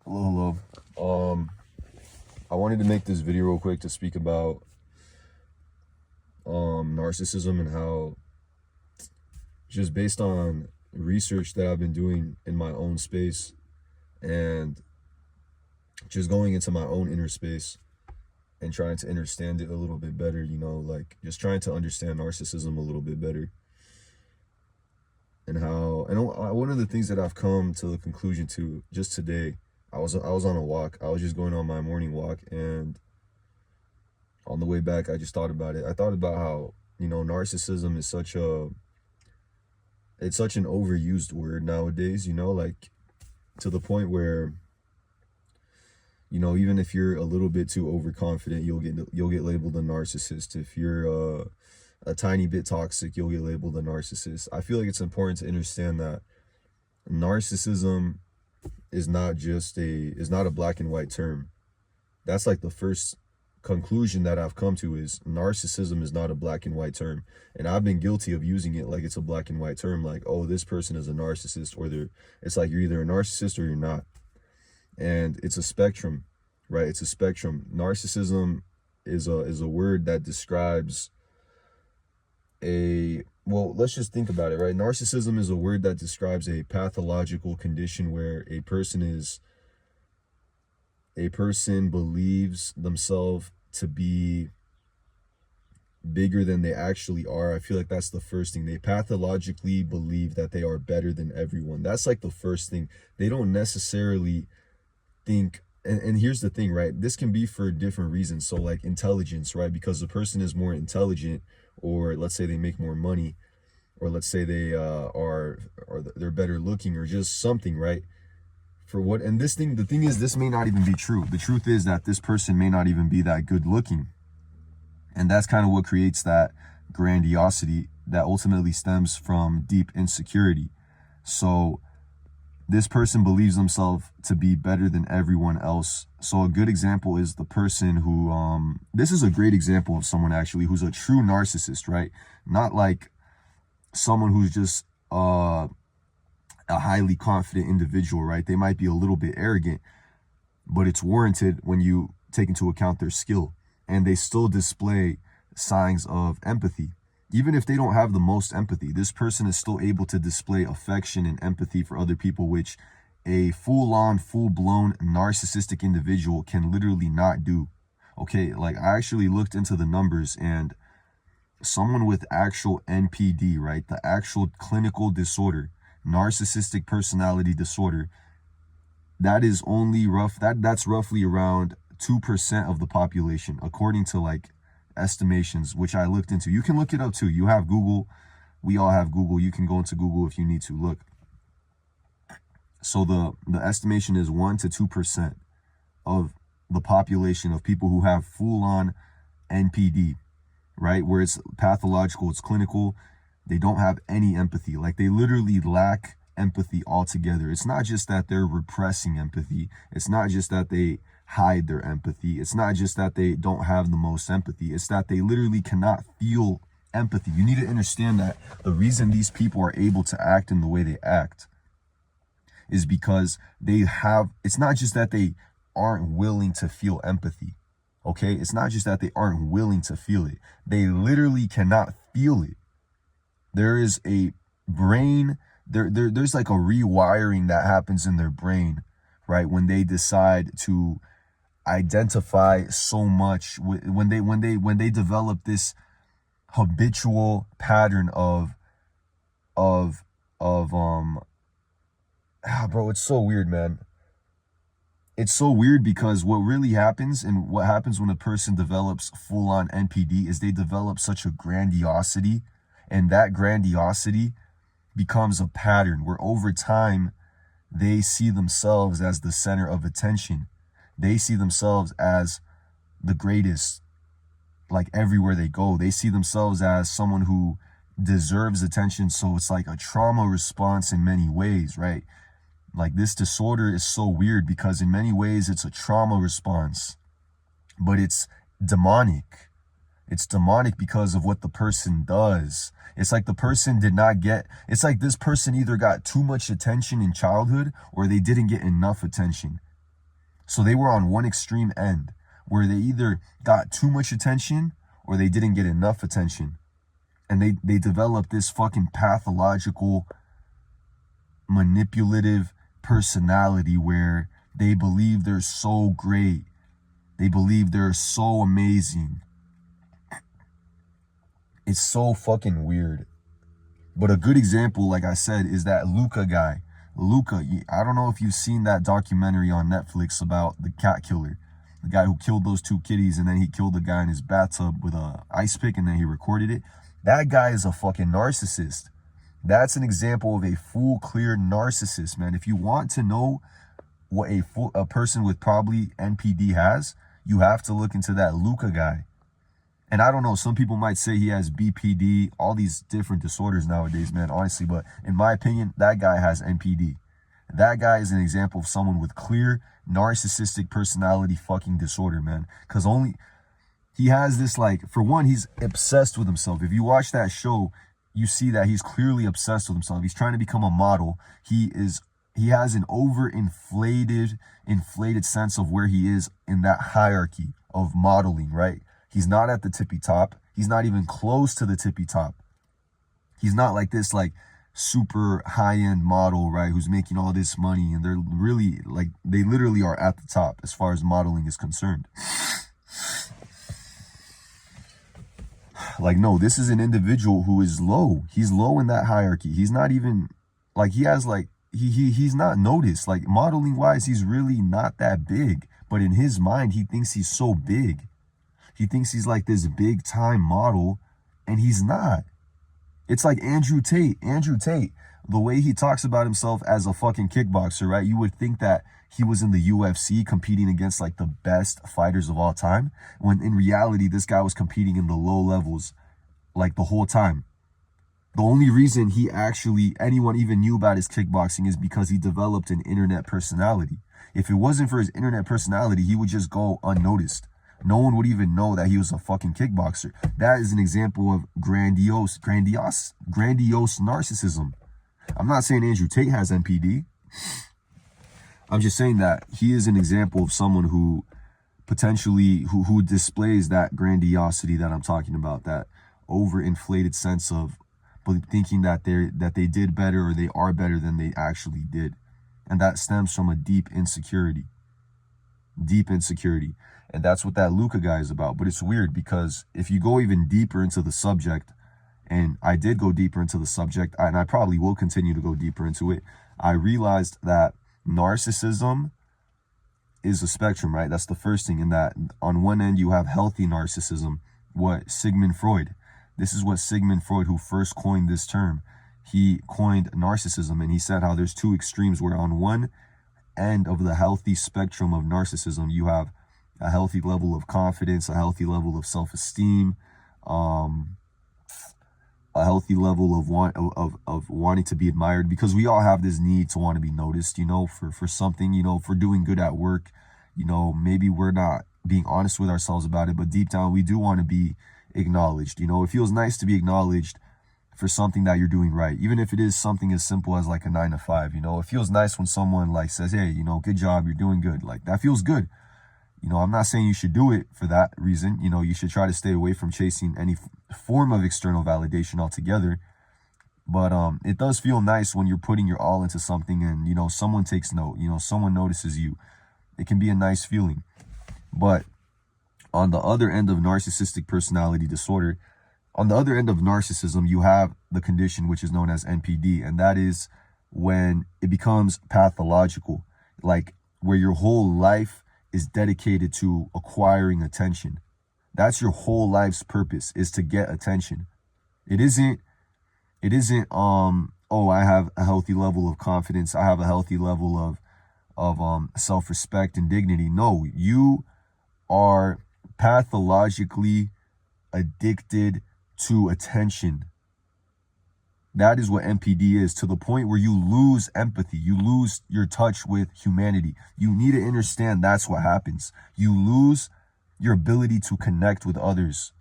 Hello, hello. I wanted to make this video real quick to speak about narcissism and how, just based on research that I've been doing in my own space and just going into my own inner space and trying to understand it a little bit better, like just trying to understand narcissism a little bit better. And how, and one of the things that I've come to the conclusion to just today, I was on a walk. I was just going on my morning walk, and on the way back, I just thought about it. I thought about how, narcissism is it's such an overused word nowadays, like to the point where, even if you're a little bit too overconfident, you'll get labeled a narcissist. If you're a tiny bit toxic, you'll get labeled a narcissist. I feel like it's important to understand that narcissism is not a black and white term. That's like the first conclusion that I've come to, is narcissism is not a black and white term. And I've been guilty of using it like it's a black and white term, like, oh, this person is a narcissist, or it's like you're either a narcissist or you're not. And it's a spectrum, right? It's a spectrum. Narcissism is a word that describes let's just think about it, right? Narcissism is a word that describes a pathological condition where a person believes themselves to be bigger than they actually are. I feel like that's the first thing. They pathologically believe that they are better than everyone. That's like the first thing. They don't necessarily think, and here's the thing, right? This can be for different reasons. So like intelligence, right? Because the person is more intelligent, or let's say they make more money, or let's say they they're better looking, or just something, right? For what? And the thing is, this may not even be true. The truth is that this person may not even be that good looking. And that's kind of what creates that grandiosity that ultimately stems from deep insecurity. So this person believes themselves to be better than everyone else. So a good example is the person who, this is a great example of someone actually who's a true narcissist, right? Not like someone who's just a highly confident individual, right? They might be a little bit arrogant, but it's warranted when you take into account their skill, and they still display signs of empathy. Even if they don't have the most empathy, this person is still able to display affection and empathy for other people, which a full-on, full-blown narcissistic individual can literally not do. Okay, like I actually looked into the numbers, and someone with actual NPD, right, the actual clinical disorder, narcissistic personality disorder, that's roughly around 2% of the population, according to like estimations, which I looked into. You can look it up too. You have Google. We all have Google. You can go into Google if you need to look. So the estimation is 1 to 2% of the population of people who have full-on NPD, right? Where it's pathological, it's clinical. They don't have any empathy. Like they literally lack empathy altogether. It's not just that they're repressing empathy. It's not just that they hide their empathy. It's not just that they don't have the most empathy. It's that they literally cannot feel empathy. You need to understand that the reason these people are able to act in the way they act is because it's not just that they aren't willing to feel empathy. Okay? It's not just that they aren't willing to feel it. They literally cannot feel it. There is a brain, there's like a rewiring that happens in their brain, right? When they decide to identify so much, when they develop this habitual pattern bro, it's so weird, man. It's so weird because what really happens, and what happens when a person develops full-on NPD, is they develop such a grandiosity, and that grandiosity becomes a pattern where over time they see themselves as the center of attention. They see themselves as the greatest, like everywhere they go. They see themselves as someone who deserves attention. So it's like a trauma response in many ways, right? Like this disorder is so weird because in many ways it's a trauma response, but it's demonic. It's demonic because of what the person does. It's like the person it's like this person either got too much attention in childhood or they didn't get enough attention. So they were on one extreme end where they either got too much attention or they didn't get enough attention. And they developed this fucking pathological, manipulative personality where they believe they're so great. They believe they're so amazing. It's so fucking weird. But a good example, like I said, is that Luca guy. Luca, I don't know if you've seen that documentary on Netflix about the cat killer. The guy who killed those two kitties and then he killed the guy in his bathtub with a ice pick and then he recorded it. That guy is a fucking narcissist. That's an example of a full, clear narcissist, man. If you want to know what a person with probably NPD has, you have to look into that Luca guy. And I don't know, some people might say he has BPD, all these different disorders nowadays, man, honestly. But in my opinion, that guy has NPD. That guy is an example of someone with clear narcissistic personality fucking disorder, man. Because he has this, like, for one, he's obsessed with himself. If you watch that show, you see that he's clearly obsessed with himself. He's trying to become a model. He has an inflated sense of where he is in that hierarchy of modeling, right? He's not at the tippy top. He's not even close to the tippy top. He's not like this, like, super high-end model, right, who's making all this money, and they're really, like, they literally are at the top as far as modeling is concerned. Like, no, this is an individual who is low. He's low in that hierarchy. He's not even, like, he has, like, he's not noticed. Like, modeling wise, he's really not that big, but in his mind, he thinks he's so big. He thinks he's like this big time model, and he's not. It's like Andrew Tate. Andrew Tate, the way he talks about himself as a fucking kickboxer, right? You would think that he was in the UFC competing against like the best fighters of all time, when in reality, this guy was competing in the low levels like the whole time. The only reason anyone even knew about his kickboxing is because he developed an internet personality. If it wasn't for his internet personality, he would just go unnoticed. No one would even know that he was a fucking kickboxer. That is an example of grandiose narcissism. I'm not saying Andrew Tate has NPD. I'm just saying that he is an example of someone who potentially, who displays that grandiosity that I'm talking about, that overinflated sense of thinking that they did better or they are better than they actually did. And that stems from a deep insecurity. And that's what that Luca guy is about. But it's weird because if you go even deeper into the subject, and I did go deeper into the subject, and I probably will continue to go deeper into it, I realized that narcissism is a spectrum, right? That's the first thing. In that, on one end, you have healthy narcissism. This is what Sigmund Freud, who first coined this term, he coined narcissism, and he said how there's two extremes, where on one end of the healthy spectrum of narcissism, you have a healthy level of confidence, a healthy level of self-esteem, a healthy level of wanting to be admired, because we all have this need to want to be noticed, for something, for doing good at work. Maybe we're not being honest with ourselves about it, but deep down we do want to be acknowledged. It feels nice to be acknowledged for something that you're doing right, even if it is something as simple as like a 9 to 5. It feels nice when someone like says, hey, good job, you're doing good. Like, that feels good. I'm not saying you should do it for that reason. You should try to stay away from chasing any form of external validation altogether. But it does feel nice when you're putting your all into something and, someone takes note, someone notices you. It can be a nice feeling. But on the other end of narcissistic personality disorder, on the other end of narcissism, you have the condition which is known as NPD. And that is when it becomes pathological, like where your whole life is dedicated to acquiring attention. That's your whole life's purpose, is to get attention. It isn't, oh, I have a healthy level of confidence, I have a healthy level of self-respect and dignity. No, you are pathologically addicted to attention. That is what NPD is, to the point where you lose empathy. You lose your touch with humanity. You need to understand that's what happens. You lose your ability to connect with others.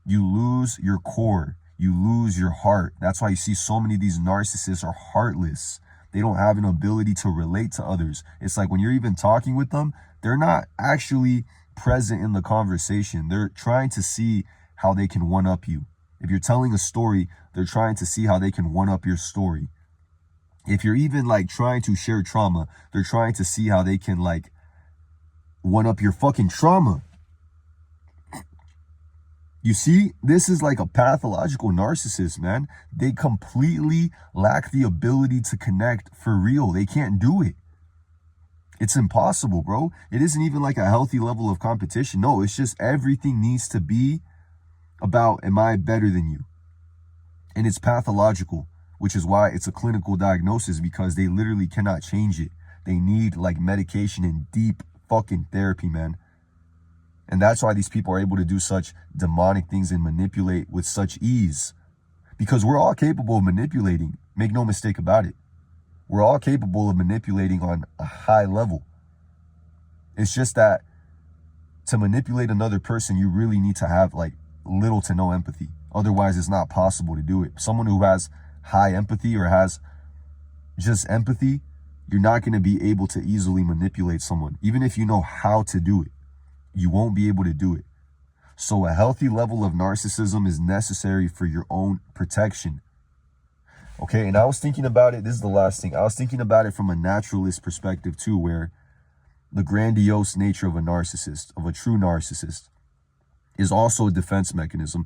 You lose your core. You lose your heart. That's why you see so many of these narcissists are heartless. They don't have an ability to relate to others. It's like when you're even talking with them, they're not actually present in the conversation. They're trying to see how they can one-up you. If you're telling a story, they're trying to see how they can one-up your story. If you're even like trying to share trauma, they're trying to see how they can like one-up your fucking trauma. You see, this is like a pathological narcissist, man. They completely lack the ability to connect for real. They can't do it. It's impossible, bro. It isn't even like a healthy level of competition. No, it's just everything needs to be about, am I better than you? And it's pathological, which is why it's a clinical diagnosis, because they literally cannot change it. They need like medication and deep fucking therapy, man. And that's why these people are able to do such demonic things and manipulate with such ease. Because we're all capable of manipulating. Make no mistake about it. We're all capable of manipulating on a high level. It's just that to manipulate another person, you really need to have like little to no empathy. Otherwise, it's not possible to do it. Someone who has high empathy or has just empathy, you're not going to be able to easily manipulate someone. Even if you know how to do it, you won't be able to do it. So a healthy level of narcissism is necessary for your own protection. Okay, and I was thinking about it, this is the last thing. I was thinking about it from a naturalist perspective too, where the grandiose nature of a narcissist, of a true narcissist, is also a defense mechanism.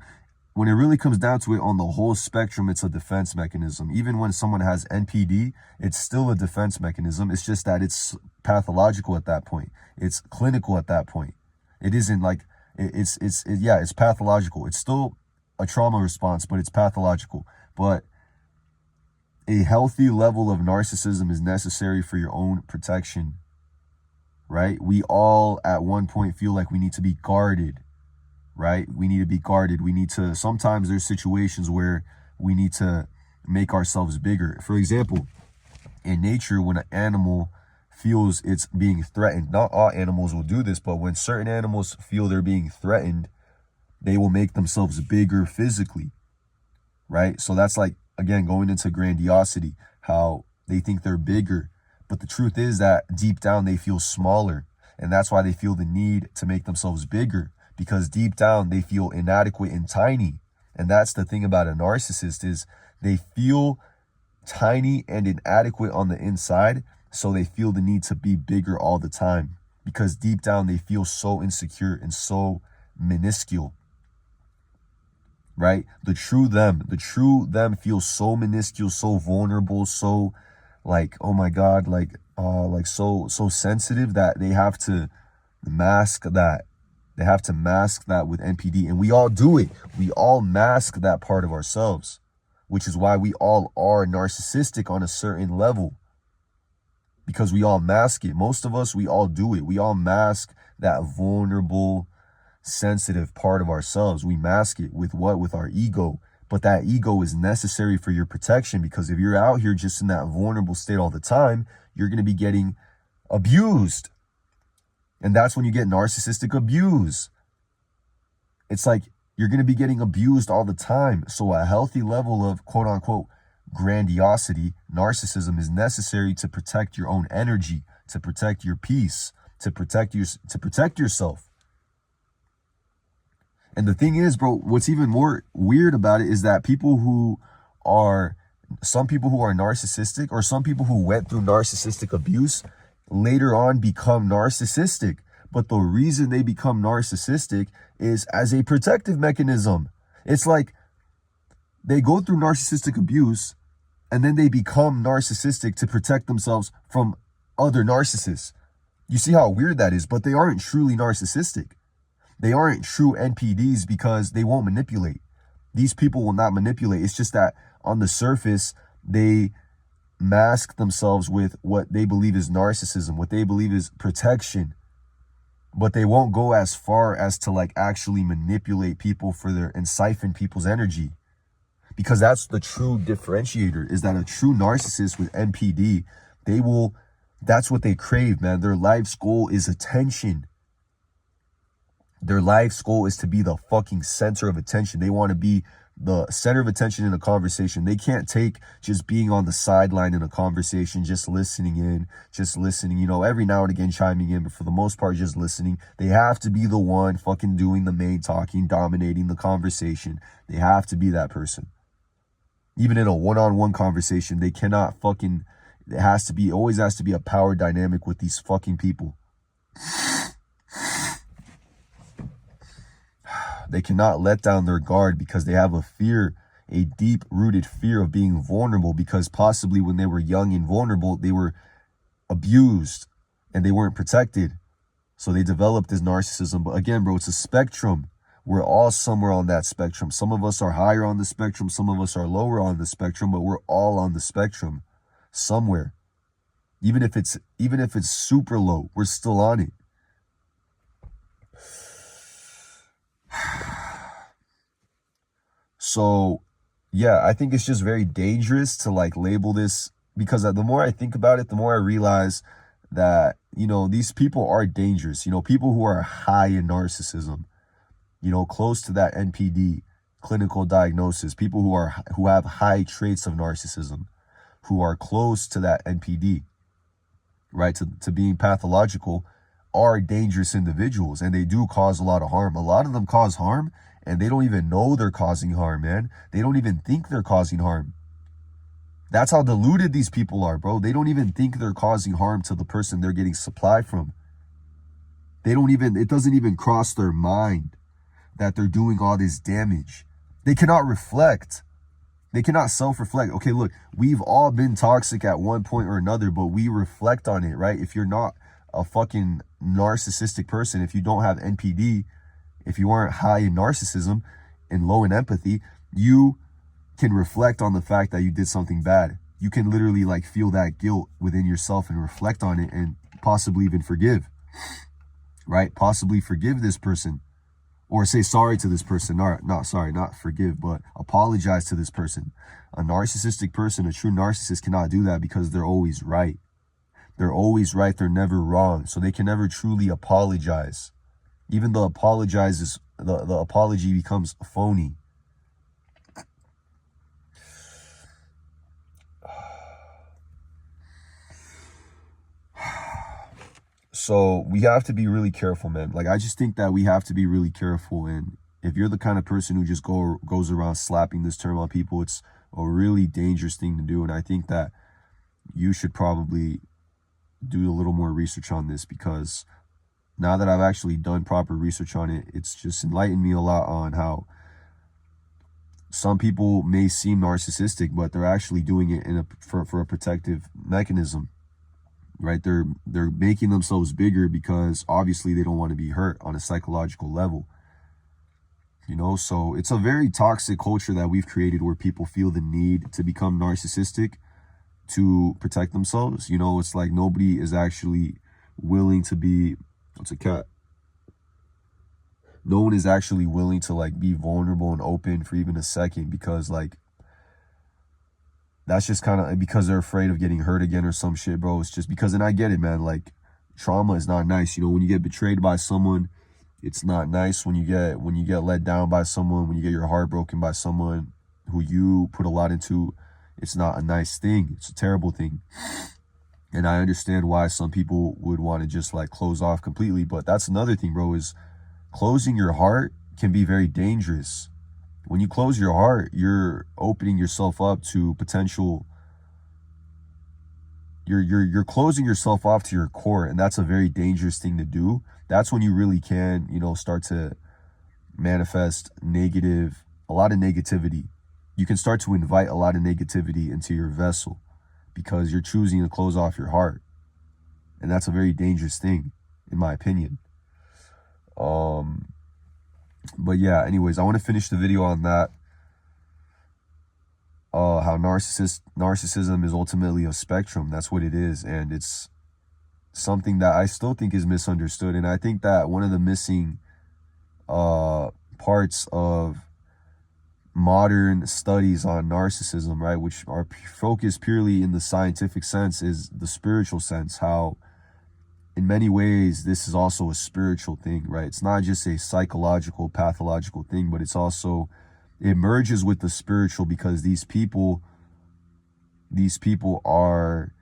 When it really comes down to it, on the whole spectrum, it's a defense mechanism. Even when someone has NPD, it's still a defense mechanism. It's just that it's pathological at that point. It's clinical at that point. It isn't like, it's pathological. It's still a trauma response, but it's pathological. But a healthy level of narcissism is necessary for your own protection, right? We all at one point feel like we need to be guarded, right? We need to be guarded. We need to, sometimes there's situations where we need to make ourselves bigger. For example, in nature, when an animal feels it's being threatened, not all animals will do this, but when certain animals feel they're being threatened, they will make themselves bigger physically, right? So that's like, again, going into grandiosity, how they think they're bigger. But the truth is that deep down they feel smaller. And that's why they feel the need to make themselves bigger, because deep down they feel inadequate and tiny. And that's the thing about a narcissist, is they feel tiny and inadequate on the inside. So they feel the need to be bigger all the time, because deep down they feel so insecure and so minuscule. Right? The true them feels so minuscule, so vulnerable, so like, oh my God, like so sensitive that they have to mask that. They have to mask that with NPD. And we all do it. We all mask that part of ourselves, which is why we all are narcissistic on a certain level, because we all mask it. Most of us, we all do it. We all mask that vulnerable, sensitive part of ourselves. We mask it with what? With our ego. But that ego is necessary for your protection, because if you're out here just in that vulnerable state all the time, you're going to be getting abused. And that's when you get narcissistic abuse. It's like you're going to be getting abused all the time. So a healthy level of quote unquote grandiosity, narcissism, is necessary to protect your own energy, to protect your peace, to protect yourself. And the thing is, bro, what's even more weird about it is that some people who are narcissistic, or some people who went through narcissistic abuse, later on become narcissistic. But the reason they become narcissistic is as a protective mechanism. It's like they go through narcissistic abuse and then they become narcissistic to protect themselves from other narcissists. You see how weird that is? But they aren't truly narcissistic. They aren't true NPDs because they won't manipulate. These people will not manipulate. It's just that on the surface, they mask themselves with what they believe is narcissism, what they believe is protection. But they won't go as far as to like actually manipulate people and siphon people's energy. Because that's the true differentiator, is that a true narcissist with NPD, that's what they crave, man. Their life's goal is attention. Their life's goal is to be the fucking center of attention. They want to be the center of attention in a conversation. They can't take just being on the sideline in a conversation, just listening in, you know, every now and again chiming in, but for the most part, just listening. They have to be the one fucking doing the main talking, dominating the conversation. They have to be that person. Even in a one-on-one conversation, they cannot fucking, always has to be a power dynamic with these fucking people. They cannot let down their guard because they have a deep-rooted fear of being vulnerable, because possibly when they were young and vulnerable, they were abused and they weren't protected. So they developed this narcissism. But again, bro, it's a spectrum. We're all somewhere on that spectrum. Some of us are higher on the spectrum. Some of us are lower on the spectrum, but we're all on the spectrum somewhere. Even if it's super low, we're still on it. So, yeah, I think it's just very dangerous to like label this, because the more I think about it, the more I realize that, you know, these people are dangerous. You know, people who are high in narcissism, you know, close to that NPD, clinical diagnosis, people who have high traits of narcissism, who are close to that NPD, right, to being pathological, are dangerous individuals, and they do cause a lot of harm. A lot of them cause harm, and they don't even know they're causing harm, man. They don't even think they're causing harm. That's how deluded these people are, bro. They don't even think they're causing harm to the person they're getting supply from. It doesn't even cross their mind that they're doing all this damage. They cannot reflect. They cannot self-reflect. Okay, look, we've all been toxic at one point or another, but we reflect on it, right? If you're not a fucking narcissistic person, if you don't have NPD, if you aren't high in narcissism and low in empathy, you can reflect on the fact that you did something bad. You can literally like feel that guilt within yourself and reflect on it and possibly even forgive, right? Possibly forgive this person, or say sorry to this person. Not forgive, but apologize to this person. A narcissistic person, a true narcissist, cannot do that because they're always right. They're always right. They're never wrong. So they can never truly apologize. Even the apology becomes phony. So we have to be really careful, man. Like, I just think that we have to be really careful. And if you're the kind of person who just goes around slapping this term on people, it's a really dangerous thing to do. And I think that you should probably do a little more research on this, because now that I've actually done proper research on it, it's just enlightened me a lot on how some people may seem narcissistic, but they're actually doing it for a protective mechanism, right? They're making themselves bigger because obviously they don't want to be hurt on a psychological level, you know? So it's a very toxic culture that we've created, where people feel the need to become narcissistic to protect themselves. You know, it's like nobody is actually willing to be, it's a cat. No one is actually willing to like be vulnerable and open for even a second, because like, that's just kind of because they're afraid of getting hurt again or some shit, bro. It's just because, and I get it, man. Like, trauma is not nice. You know, when you get betrayed by someone, it's not nice. When you get let down by someone, when you get your heart broken by someone who you put a lot into, it's not a nice thing. It's a terrible thing. And I understand why some people would want to just like close off completely. But that's another thing, bro, is closing your heart can be very dangerous. When you close your heart, you're opening yourself up to potential, you're closing yourself off to your core, and that's a very dangerous thing to do. That's when you really can, you know, start to manifest a lot of negativity. You can start to invite a lot of negativity into your vessel because you're choosing to close off your heart. And that's a very dangerous thing, in my opinion. But yeah, anyways, I want to finish the video on that. How narcissism is ultimately a spectrum. That's what it is. And it's something that I still think is misunderstood. And I think that one of the missing parts of modern studies on narcissism, right, which are focused purely in the scientific sense, is the spiritual sense. How in many ways this is also a spiritual thing, right? It's not just a psychological, pathological thing, but it's also it merges with the spiritual, because these people are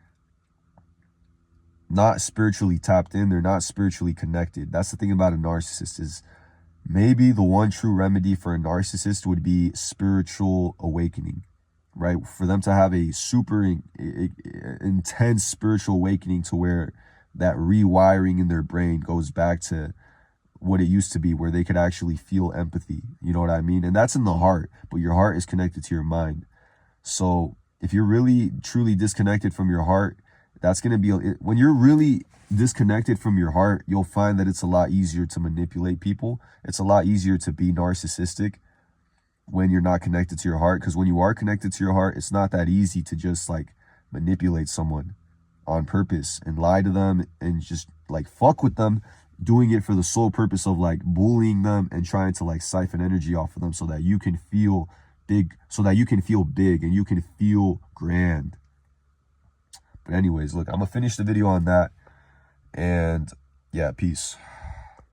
not spiritually tapped in. They're not spiritually connected. That's the thing about a narcissist, is maybe the one true remedy for a narcissist would be spiritual awakening, right? For them to have a super intense spiritual awakening, to where that rewiring in their brain goes back to what it used to be, where they could actually feel empathy. You know what I mean? And that's in the heart, but your heart is connected to your mind. So if you're really truly disconnected from your heart, that's going to be, when you're really disconnected from your heart, you'll find that it's a lot easier to manipulate people. It's a lot easier to be narcissistic when you're not connected to your heart, because when you are connected to your heart, it's not that easy to just like manipulate someone on purpose and lie to them and just like fuck with them, doing it for the sole purpose of like bullying them and trying to like siphon energy off of them so that you can feel big, and you can feel grand. But anyways, look, I'm gonna finish the video on that, and yeah, peace.